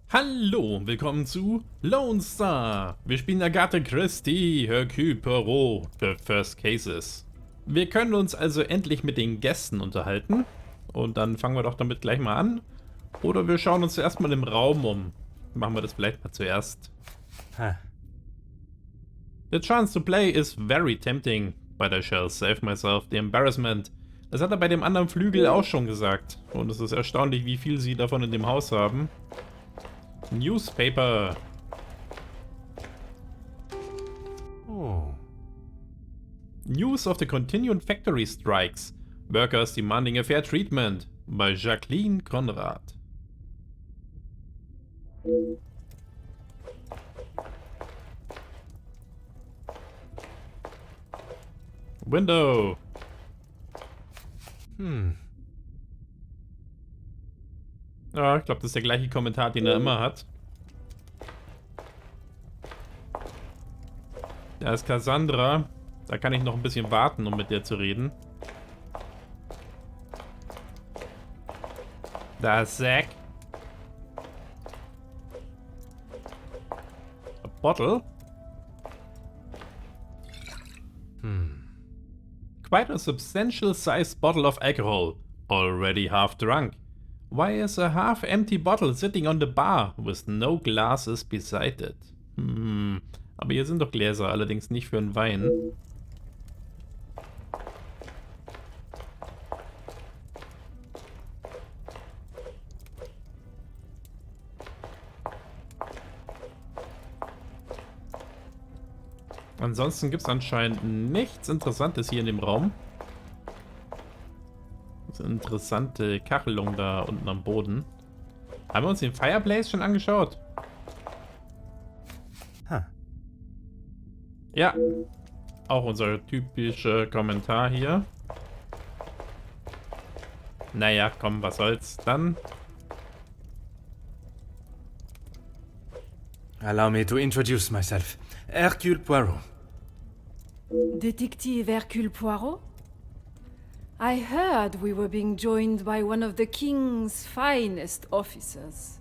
Hallo, willkommen zu Lonestar. Wir spielen Agatha Christie, Hercule Poirot für First Cases. Wir können uns also endlich mit den Gästen unterhalten. Und dann fangen wir doch damit gleich mal an. Oder wir schauen uns zuerst mal im Raum um. Machen wir das vielleicht mal zuerst. The chance to play is very tempting, but I shall save myself the embarrassment. Das hat er bei dem anderen Flügel auch schon gesagt. Und es ist erstaunlich, wie viel sie davon in dem Haus haben. Newspaper. Oh. News of the continued factory strikes. Workers demanding a fair treatment. By Jacqueline Conrad. Window. Ja, ich glaube, das ist der gleiche Kommentar, den er immer hat. Da ist Cassandra. Da kann ich noch ein bisschen warten, um mit der zu reden. Da ist Zack. A bottle. Quite a substantial sized bottle of alcohol. Already half drunk. Why is a half-empty bottle sitting on the bar with no glasses beside it? Aber hier sind doch Gläser, allerdings nicht für einen Wein. Ansonsten gibt es anscheinend nichts Interessantes hier in dem Raum. Interessante Kachelung da unten am Boden. Haben wir uns den Fireplace schon angeschaut? Ja. Auch unser typischer Kommentar hier. Naja, komm, was soll's. Dann. Allow me to introduce myself. Hercule Poirot. Detektiv Hercule Poirot? I heard we were being joined by one of the king's finest officers.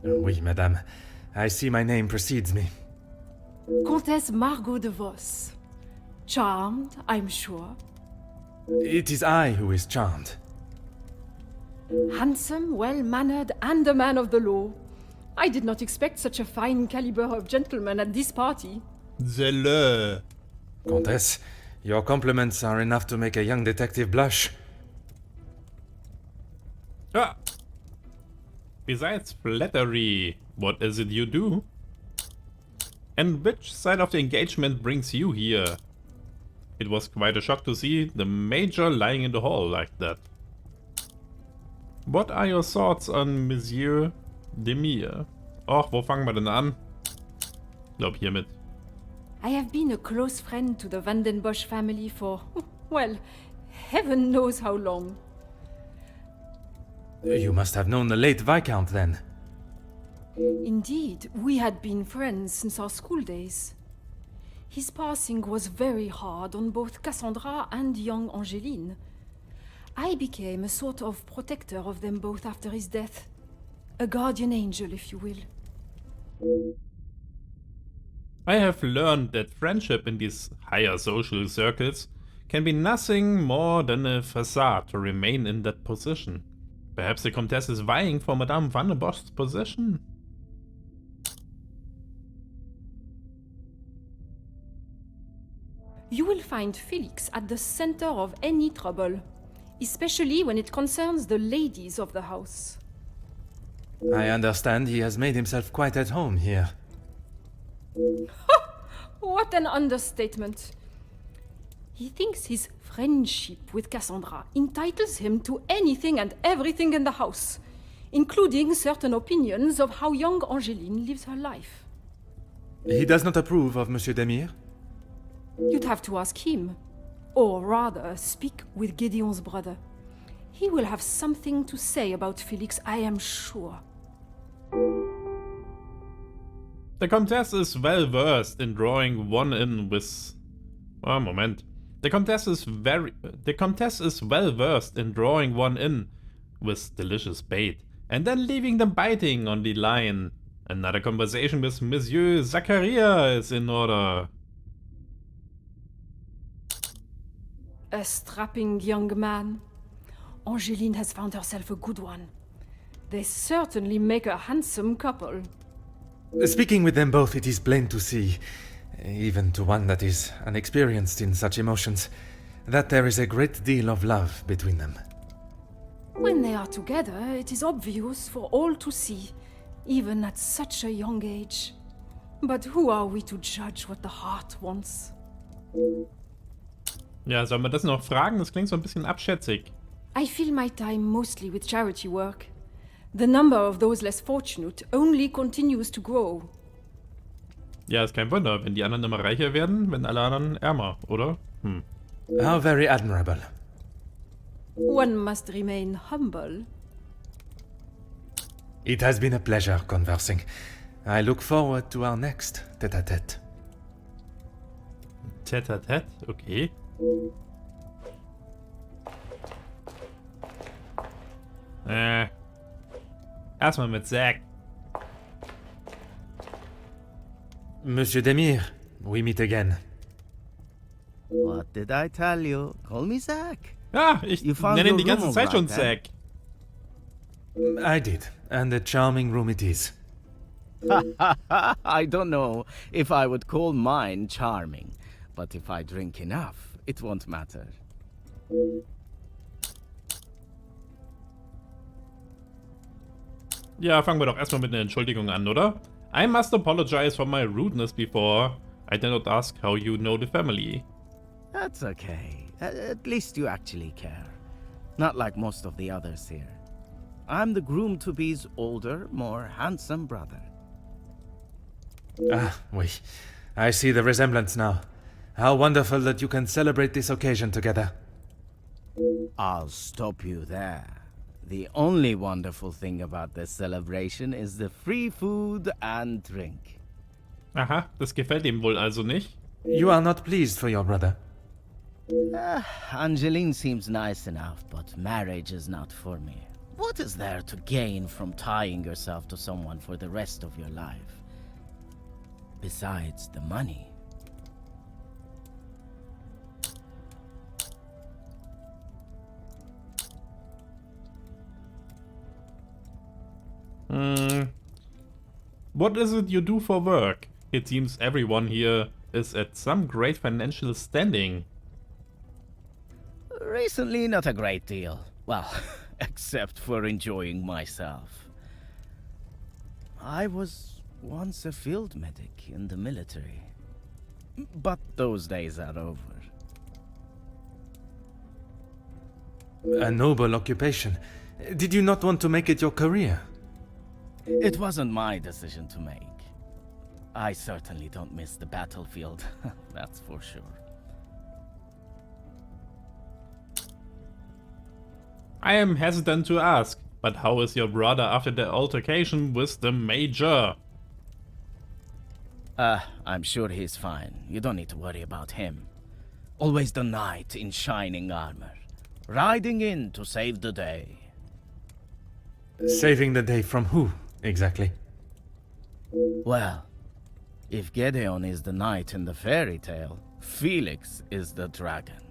Oui, madame. I see my name precedes me. Comtesse Margot de Vos. Charmed, I'm sure. It is I who is charmed. Handsome, well-mannered, and a man of the law. I did not expect such a fine caliber of gentleman at this party. Zelle. Comtesse, your compliments are enough to make a young detective blush. Ah. Besides flattery, what is it you do? And which side of the engagement brings you here? It was quite a shock to see the Major lying in the hall like that. What are your thoughts on Monsieur Demir? Och, wo fangen wir denn an? Ich glaube hiermit. I have been a close friend to the Bosch family for, well, heaven knows how long. You must have known the late Viscount then. Indeed, we had been friends since our school days. His passing was very hard on both Cassandra and young Angeline. I became a sort of protector of them both after his death. A guardian angel, if you will. I have learned that friendship in these higher social circles can be nothing more than a facade to remain in that position. Perhaps the Comtesse is vying for Madame Van Bosch's position? You will find Felix at the center of any trouble, especially when it concerns the ladies of the house. I understand he has made himself quite at home here. What an understatement. He thinks his friendship with Cassandra entitles him to anything and everything in the house, including certain opinions of how young Angeline lives her life. He does not approve of Monsieur Demir? You'd have to ask him. Or rather, speak with Gideon's brother. He will have something to say about Felix, I am sure. The Comtesse is well versed in drawing one in with... Oh, moment. The Comtesse is well versed in drawing one in with delicious bait, and then leaving them biting on the line. Another conversation with Monsieur Zachariah is in order. A strapping young man. Angeline has found herself a good one. They certainly make a handsome couple. Speaking with them both, it is plain to see, even to one that is unexperienced in such emotions, that there is a great deal of love between them. When they are together, it is obvious for all to see, even at such a young age. But who are we to judge what the heart wants? Ja, sollen wir das noch fragen? Das klingt so ein bisschen abschätzig. I fill my time mostly with charity work. The number of those less fortunate only continues to grow. Ja, ist kein Wunder, wenn die anderen immer reicher werden, wenn alle anderen ärmer, oder? How very admirable. One must remain humble. It has been a pleasure conversing. I look forward to our next tête-à-tête. Tête-à-tête, okay. Erstmal mit Zack. Monsieur Demir, we meet again. What did I tell you? Call me Zach. Ja, ich You found nenne ihn your die ganze room Zeit schon right, eh? Zack. I did, and a charming room it is. I don't know if I would call mine charming, but if I drink enough, it won't matter. Ja, fangen wir doch erstmal mit einer Entschuldigung an, oder? I must apologize for my rudeness before. I did not ask how you know the family. That's okay. At least you actually care. Not like most of the others here. I'm the groom-to-be's older, more handsome brother. Ah, oui. I see the resemblance now. How wonderful that you can celebrate this occasion together. I'll stop you there. The only wonderful thing about this celebration is the free food and drink. Aha, das gefällt ihm wohl also nicht. You are not pleased for your brother. Angeline seems nice enough, but marriage is not for me. What is there to gain from tying yourself to someone for the rest of your life? Besides the money. What is it you do for work? It seems everyone here is at some great financial standing. Recently, not a great deal. Well, except for enjoying myself. I was once a field medic in the military. But those days are over. A noble occupation. Did you not want to make it your career? It wasn't my decision to make. I certainly don't miss the battlefield, that's for sure. I am hesitant to ask, but how is your brother after the altercation with the Major? I'm sure he's fine. You don't need to worry about him. Always the knight in shining armor, riding in to save the day. Saving the day from who, exactly? Well, if Gedeon is the knight in the fairy tale, Felix is the dragon.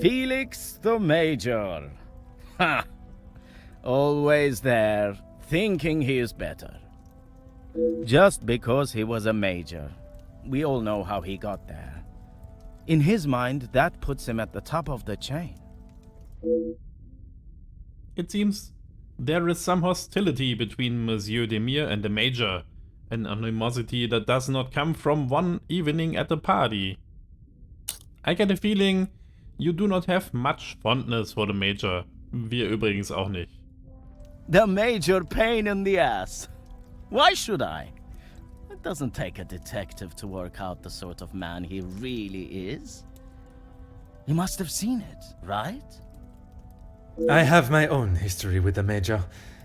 Felix the Major! Ha! Always there, thinking he is better. Just because he was a major. We all know how he got there. In his mind, that puts him at the top of the chain. It seems there is some hostility between Monsieur Demir and the Major, an animosity that does not come from one evening at a party. I get a feeling you do not have much fondness for the Major. Wir übrigens auch nicht. The major pain in the ass. Why should I? It doesn't take a detective to work out the sort of man he really is. You must have seen it, right? I have my own history with the Major,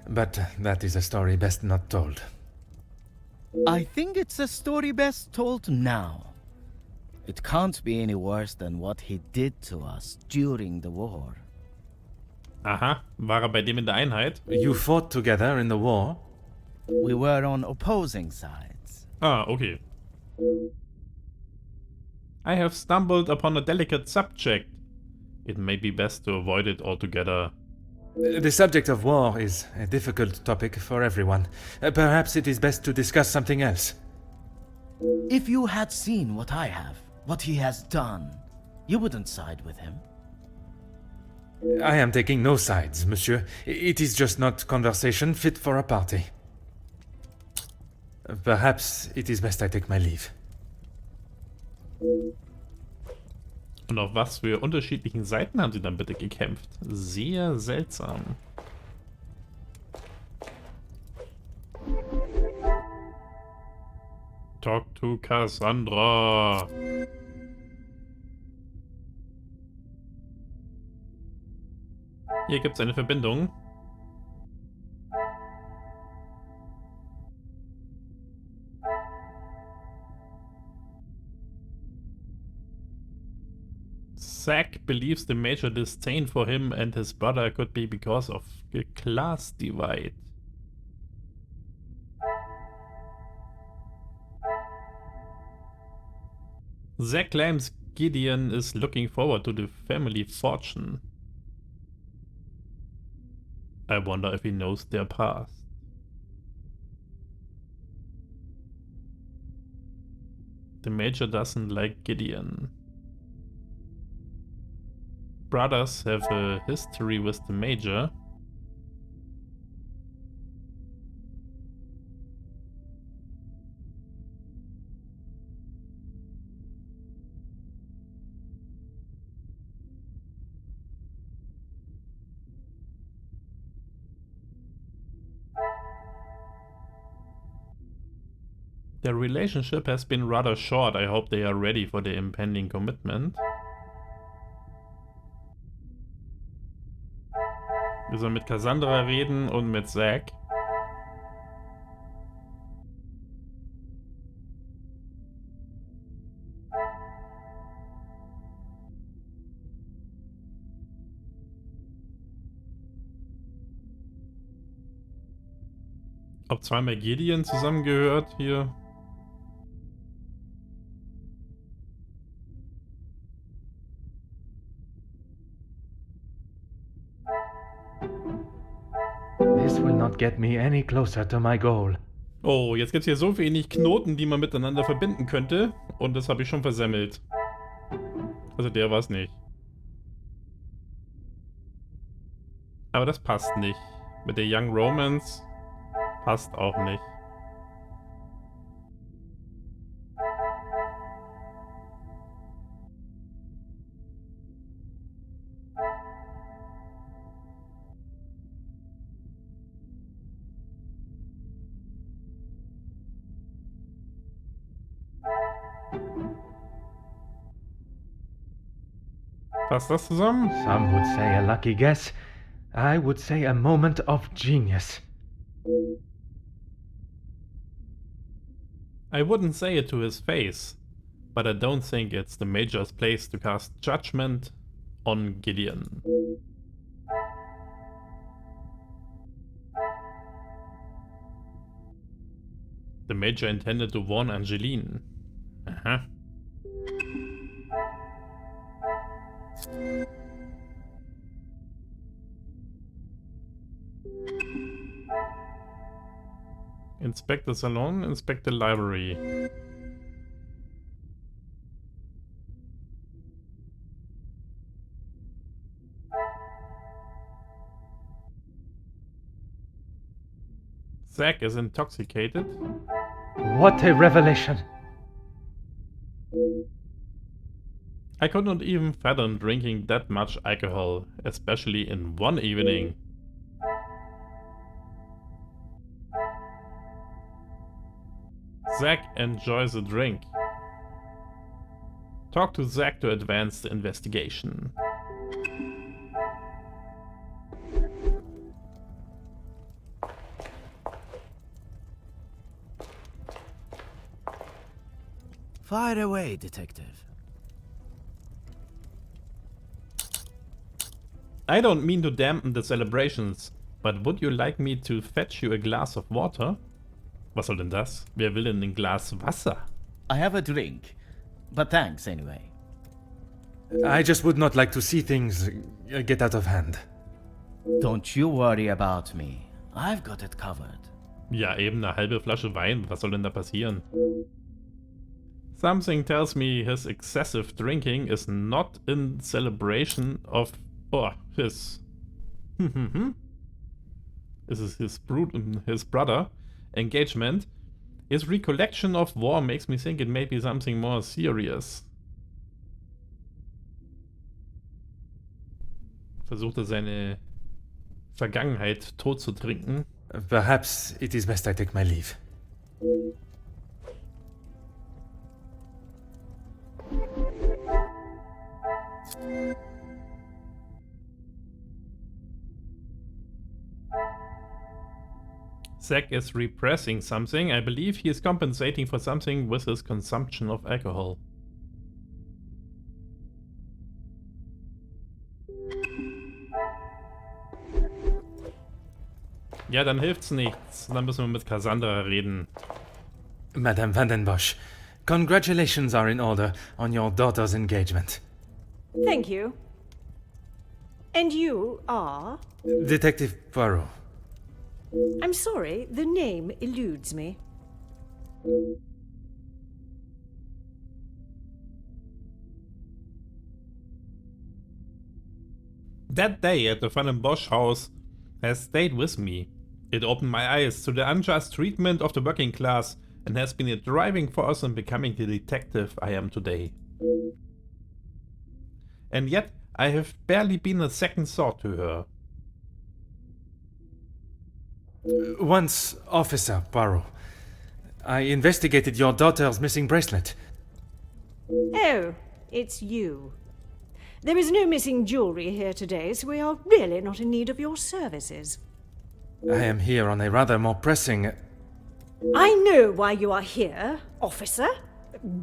but that is a story best not told. I think it's a story best told now. It can't be any worse than what he did to us during the war. Aha, war er bei dem in der Einheit? You fought together in the war? We were on opposing sides. Ah, okay. I have stumbled upon a delicate subject. It may be best to avoid it altogether. The subject of war is a difficult topic for everyone. Perhaps it is best to discuss something else. If you had seen what I have, what he has done, you wouldn't side with him. I am taking no sides, monsieur. It is just not conversation fit for a party. Perhaps it is best I take my leave. Und auf was für unterschiedlichen Seiten haben sie dann bitte gekämpft? Sehr seltsam. Talk to Cassandra. Hier gibt es eine Verbindung. Zack believes the major disdain for him and his brother could be because of a class divide. Zack claims Gideon is looking forward to the family fortune. I wonder if he knows their past. The major doesn't like Gideon. Brothers have a history with the major. Their relationship has been rather short. I hope they are ready for the impending commitment. Wir sollen mit Cassandra reden und mit Zack. Ob zweimal Gideon zusammengehört hier. This will not get me any closer to my goal. Oh, jetzt gibt es hier so wenig Knoten, die man miteinander verbinden könnte. Und das habe ich schon versemmelt. Also der war es nicht. Aber das passt nicht. Mit der Young Romance passt auch nicht. Passt das zusammen? Some would say a lucky guess. I would say a moment of genius. I wouldn't say it to his face, but I don't think it's the Major's place to cast judgment on Gideon. The Major intended to warn Angeline. Aha. Inspect the salon, inspect the library. Zack is intoxicated. What a revelation! I could not even fathom drinking that much alcohol, especially in one evening. Zack enjoys a drink. Talk to Zack to advance the investigation. Fire away, Detective. I don't mean to dampen the celebrations, but would you like me to fetch you a glass of water? Was soll denn das? Wer will denn ein Glas Wasser? I have a drink, but thanks anyway. I just would not like to see things get out of hand. Don't you worry about me. I've got it covered. Ja, eben eine halbe Flasche Wein. Was soll denn da passieren? Something tells me his excessive drinking is not in celebration of his this is his brother engagement. His recollection of war makes me think it may be something more serious. Versucht seine Vergangenheit tot zu trinken. Perhaps it is best I take my leave. Zack is repressing something. I believe he is compensating for something with his consumption of alcohol. Ja, dann hilft's nichts. Dann müssen wir mit Cassandra reden. Madame van den Bosch, congratulations are in order on your daughter's engagement. Thank you. And you are? Detective Poirot. I'm sorry, the name eludes me. That day at the Van den Bosch house has stayed with me. It opened my eyes to the unjust treatment of the working class and has been a driving force in becoming the detective I am today. And yet, I have barely been a second thought to her. Once, Officer Poirot, I investigated your daughter's missing bracelet. Oh, it's you. There is no missing jewelry here today, so we are really not in need of your services. I am here on a rather more pressing... I know why you are here, officer,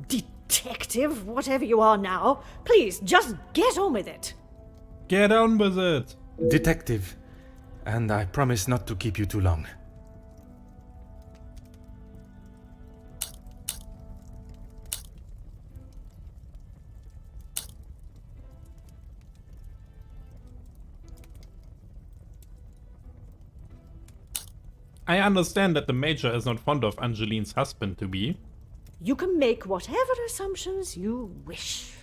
detective, whatever you are now. Please, just get on with it. Get on with it! Detective, and I promise not to keep you too long. I understand that the Major is not fond of Angeline's husband-to-be. You can make whatever assumptions you wish.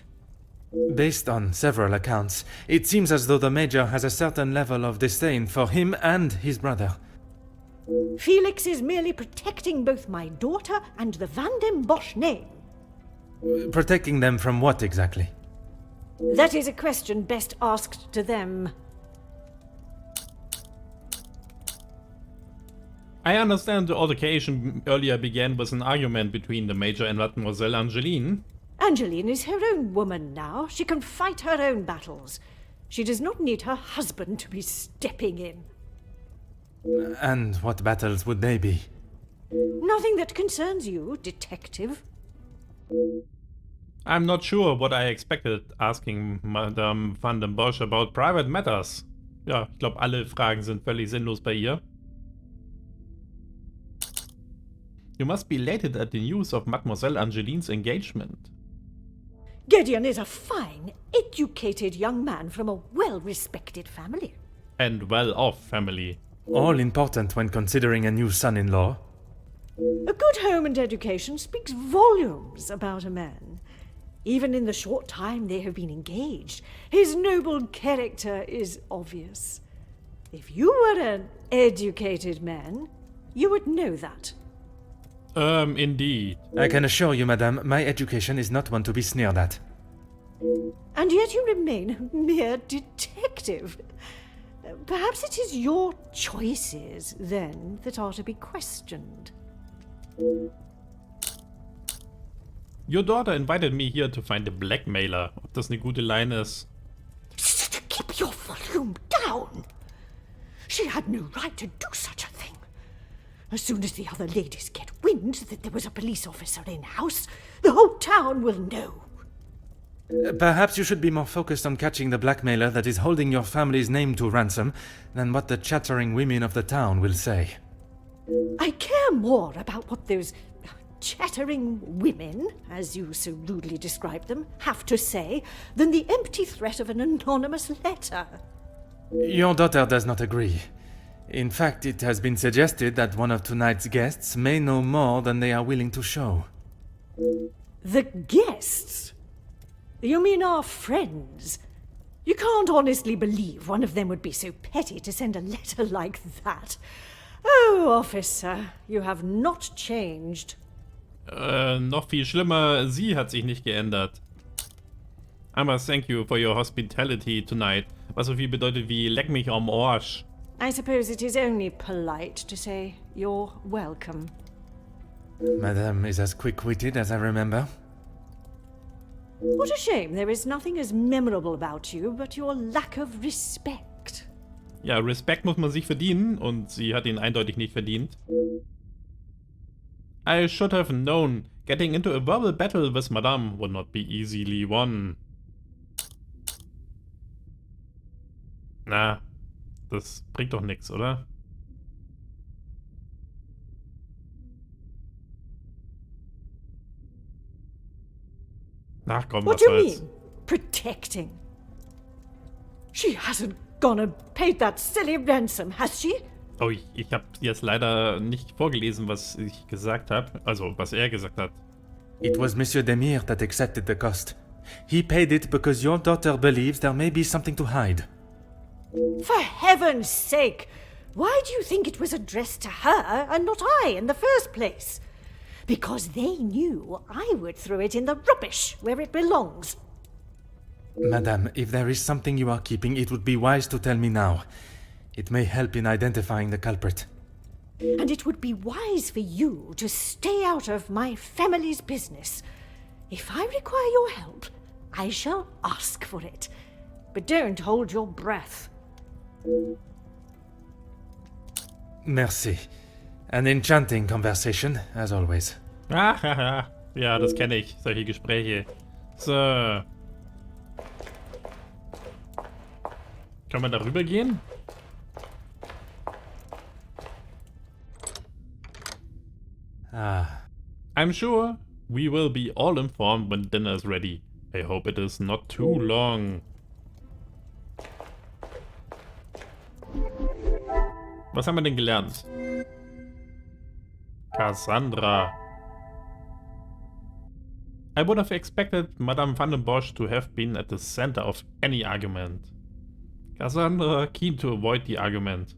Based on several accounts, it seems as though the Major has a certain level of disdain for him and his brother. Felix is merely protecting both my daughter and the Van den Bosch name. Protecting them from what exactly? That is a question best asked to them. I understand the altercation earlier began with an argument between the Major and Mademoiselle Angeline. Angeline is her own woman now. She can fight her own battles. She does not need her husband to be stepping in. And what battles would they be? Nothing that concerns you, detective. I'm not sure what I expected asking Madame Van den Bosch about private matters. Ja, ich glaube, alle Fragen sind völlig sinnlos bei ihr. You must be elated at the news of Mademoiselle Angeline's engagement. Gideon is a fine, educated young man from a well-respected family. And well-off family. All important when considering a new son-in-law. A good home and education speaks volumes about a man. Even in the short time they have been engaged, his noble character is obvious. If you were an educated man, you would know that. Indeed. I can assure you, madame, my education is not one to be sneered at. And yet you remain a mere detective. Perhaps it is your choices, then, that are to be questioned. Your daughter invited me here to find a blackmailer. Ob das eine gute Line ist? Keep your volume down! She had no right to do such a thing. As soon as the other ladies get wind that there was a police officer in house, the whole town will know. Perhaps you should be more focused on catching the blackmailer that is holding your family's name to ransom than what the chattering women of the town will say. I care more about what those chattering women, as you so rudely describe them, have to say than the empty threat of an anonymous letter. Your daughter does not agree. In fact, it has been suggested that one of tonight's guests may know more than they are willing to show. The guests? You mean our friends? You can't honestly believe one of them would be so petty to send a letter like that. Oh, officer, you have not changed. Noch viel schlimmer, sie hat sich nicht geändert. I must thank you for your hospitality tonight. Was so viel bedeutet wie leck mich am Arsch. I suppose it is only polite to say you're welcome. Madame is as quick-witted as I remember. What a shame there is nothing as memorable about you but your lack of respect. Ja, Respekt muss man sich verdienen und sie hat ihn eindeutig nicht verdient. I should have known. Getting into a verbal battle with Madame would not be easily won. Na, das bringt doch nichts, oder? Ach komm, What was do you soll's. mean, protecting? She hasn't gone and paid that silly ransom, has she? Oh, ich habe jetzt leider nicht vorgelesen, was ich gesagt habe. Also, was er gesagt hat. It was Monsieur Demire that accepted the cost. He paid it because your daughter believes there may be something to hide. For heaven's sake! Why do you think it was addressed to her and not I in the first place? Because they knew I would throw it in the rubbish where it belongs. Madame, if there is something you are keeping, it would be wise to tell me now. It may help in identifying the culprit. And it would be wise for you to stay out of my family's business. If I require your help, I shall ask for it. But don't hold your breath. Merci. An enchanting conversation, as always. Ah, ja, das kenne ich, solche Gespräche. So. Können wir darüber gehen? Ah. I'm sure we will be all informed when dinner is ready. I hope it is not too long. Was haben wir denn gelernt? Cassandra. I would have expected Madame van den Bosch to have been at the center of any argument. Cassandra keen to avoid the argument.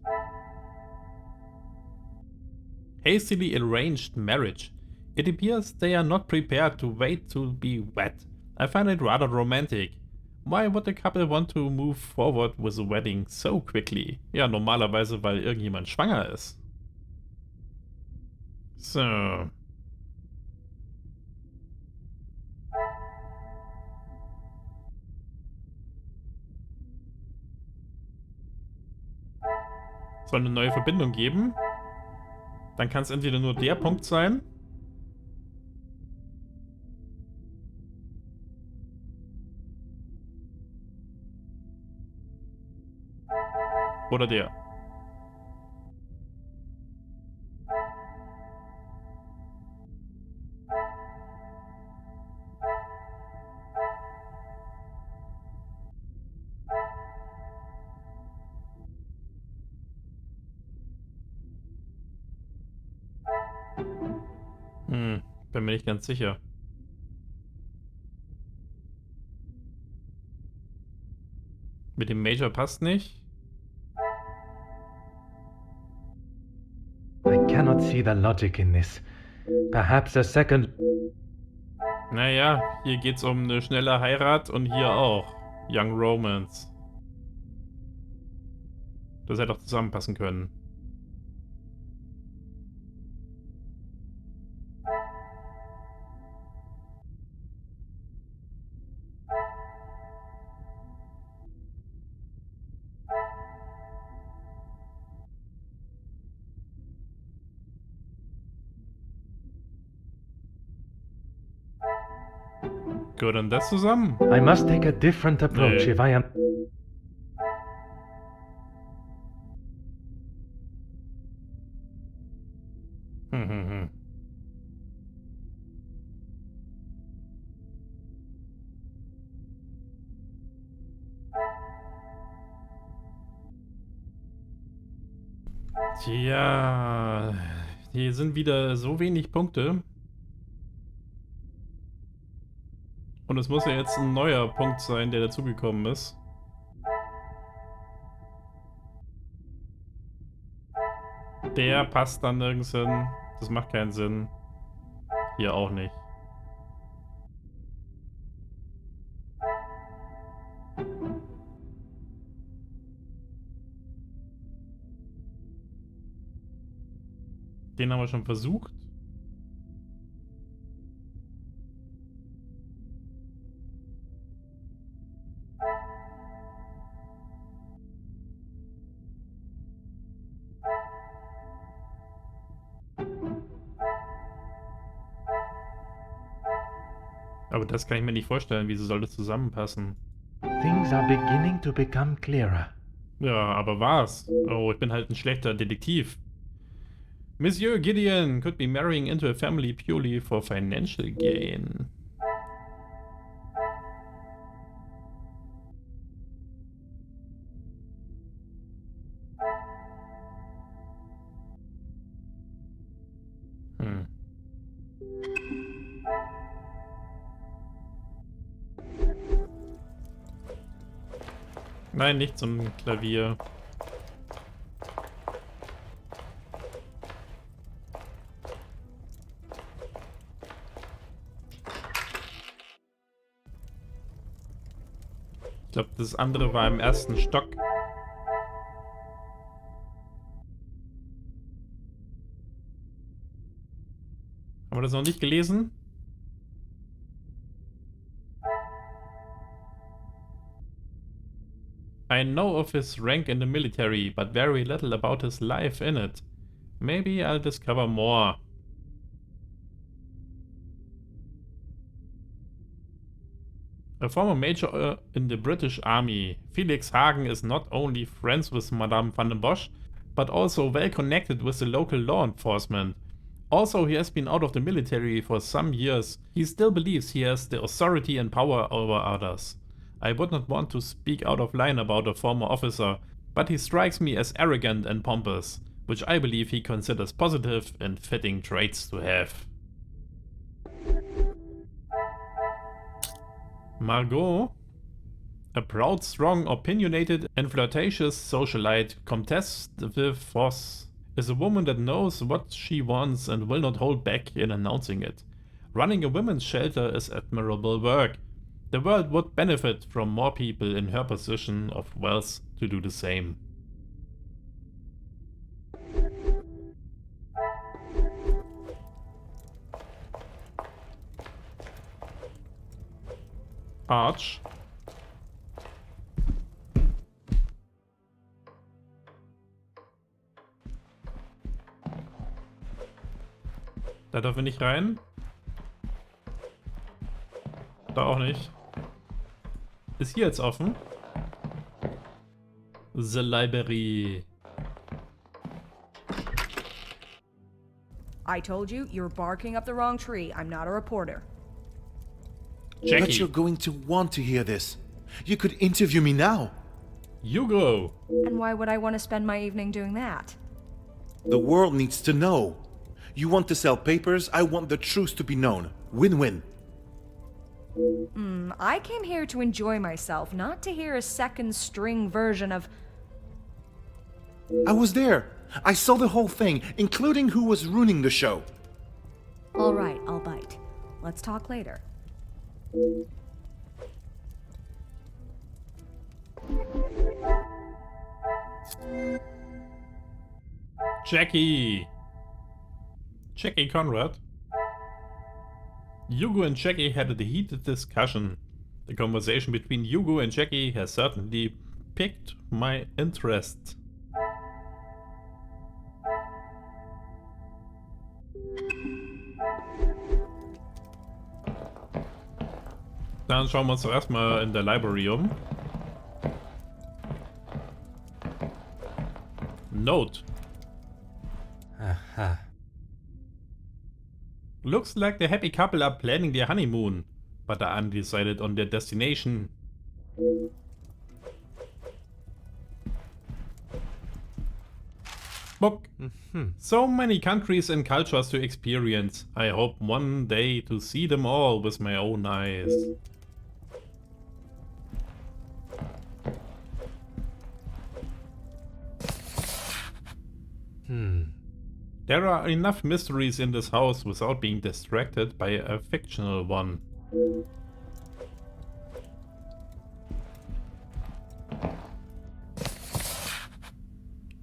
Hastily arranged marriage. It appears they are not prepared to wait to be wed. I find it rather romantic. Why would the couple want to move forward with the wedding so quickly? Ja, normalerweise, weil irgendjemand schwanger ist. So. Soll eine neue Verbindung geben? Dann kann es entweder nur der Punkt sein. Oder der. Bin mir nicht ganz sicher. Mit dem Major passt nicht. I cannot see the logic in this. Perhaps a second... Naja, hier geht's um eine schnelle Heirat und hier auch. Young Romance. Das hätte doch zusammenpassen können. Gehört das zusammen? I must take a different approach Nee. if I am... Hm. Tja, hier sind wieder so wenig Punkte. Und es muss ja jetzt ein neuer Punkt sein, der dazugekommen ist. Der passt dann nirgends hin. Das macht keinen Sinn. Hier auch nicht. Den haben wir schon versucht. Aber das kann ich mir nicht vorstellen. Wieso soll das zusammenpassen? Things are beginning to become clearer. Ja, aber was? Oh, ich bin halt ein schlechter Detektiv. Monsieur Gideon could be marrying into a family purely for financial gain. Hm. Nein, nicht zum Klavier. Ich glaube, das andere war im ersten Stock. Haben wir das noch nicht gelesen? I know of his rank in the military, but very little about his life in it. Maybe I'll discover more. A former major in the British Army, Felix Hagen is not only friends with Madame van den Bosch, but also well connected with the local law enforcement. Also, he has been out of the military for some years. He still believes he has the authority and power over others. I would not want to speak out of line about a former officer, but he strikes me as arrogant and pompous, which I believe he considers positive and fitting traits to have. Margot, a proud, strong, opinionated, and flirtatious socialite, Comtesse de Vos, is a woman that knows what she wants and will not hold back in announcing it. Running a women's shelter is admirable work. The world would benefit from more people in her position of wealth to do the same. Arch. Da dürfen wir nicht rein. Da auch nicht. Ist hier jetzt offen? The Library. I told you, you're barking up the wrong tree. I'm not a reporter. Jackie. But you're going to want to hear this. You could interview me now. You go. And why would I want to spend my evening doing that? The world needs to know. You want to sell papers, I want the truth to be known. Win-win. I came here to enjoy myself, not to hear a second-string version of... I was there. I saw the whole thing, including who was ruining the show. All right, I'll bite. Let's talk later. Jackie. Jackie Conrad. Hugo and Jackie had a heated discussion. The conversation between Hugo and Jackie has certainly piqued my interest. Dann schauen wir uns doch erstmal in der Library um. Note. Aha. Looks like the happy couple are planning their honeymoon, but are undecided on their destination. Book. So many countries and cultures to experience. I hope one day to see them all with my own eyes. There are enough mysteries in this house without being distracted by a fictional one.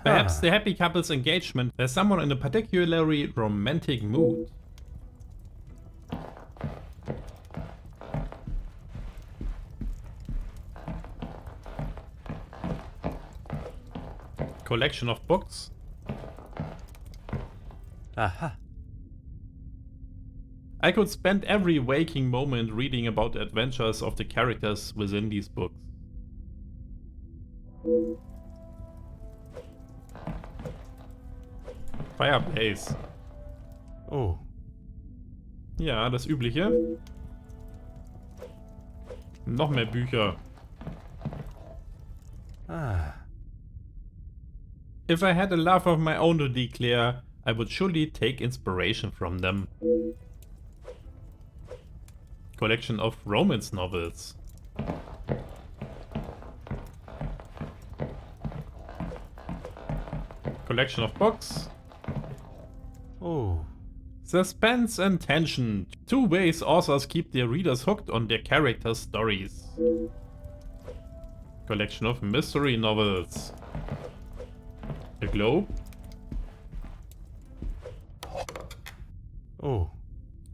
Perhaps the happy couple's engagement has someone in a particularly romantic mood. Collection of books. Aha. I could spend every waking moment reading about the adventures of the characters within these books. Fireplace. Oh. Ja, das Übliche. Noch mehr Bücher. Ah. If I had a love of my own to declare, I would surely take inspiration from them. Collection of romance novels. Collection of books. Oh. Suspense and tension. Two ways authors keep their readers hooked on their characters' stories. Collection of mystery novels. A globe. Oh.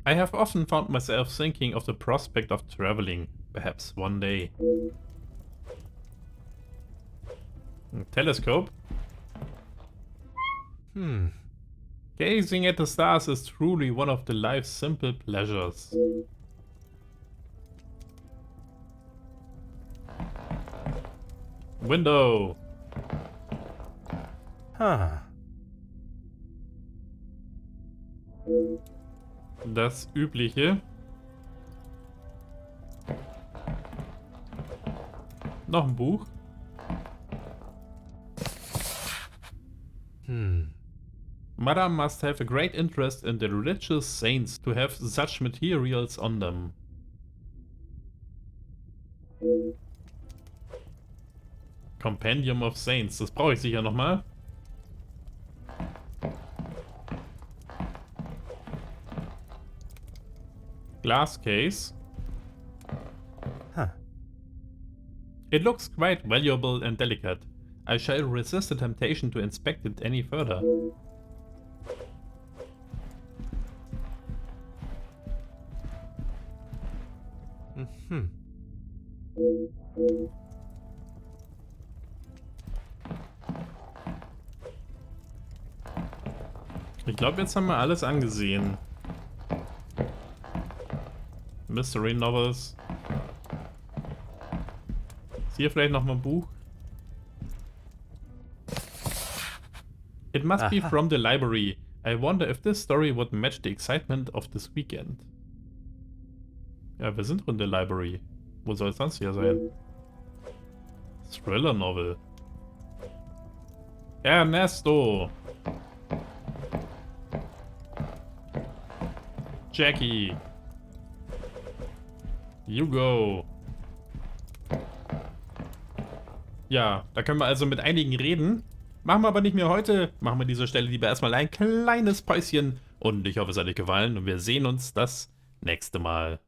I have often found myself thinking of the prospect of traveling, perhaps one day. A telescope. Gazing at the stars is truly one of the life's simple pleasures. Window. Ha. Das Übliche. Noch ein Buch. Madame must have a great interest in the religious saints to have such materials on them. Compendium of Saints, das brauche ich sicher nochmal. Glass case. Huh. It looks quite valuable and delicate. I shall resist the temptation to inspect it any further. Ich glaube, jetzt haben wir alles angesehen. Mystery Novels. Ist hier vielleicht noch mal ein Buch? It must be from the library. I wonder if this story would match the excitement of this weekend. Ja, wir sind in der Library. Wo soll es sonst hier sein? Thriller Novel. Ernesto. Jackie. Hugo. Ja, da können wir also mit einigen reden. Machen wir aber nicht mehr heute. Machen wir an dieser Stelle lieber erstmal ein kleines Päuschen. Und ich hoffe, es hat euch gefallen. Und wir sehen uns das nächste Mal.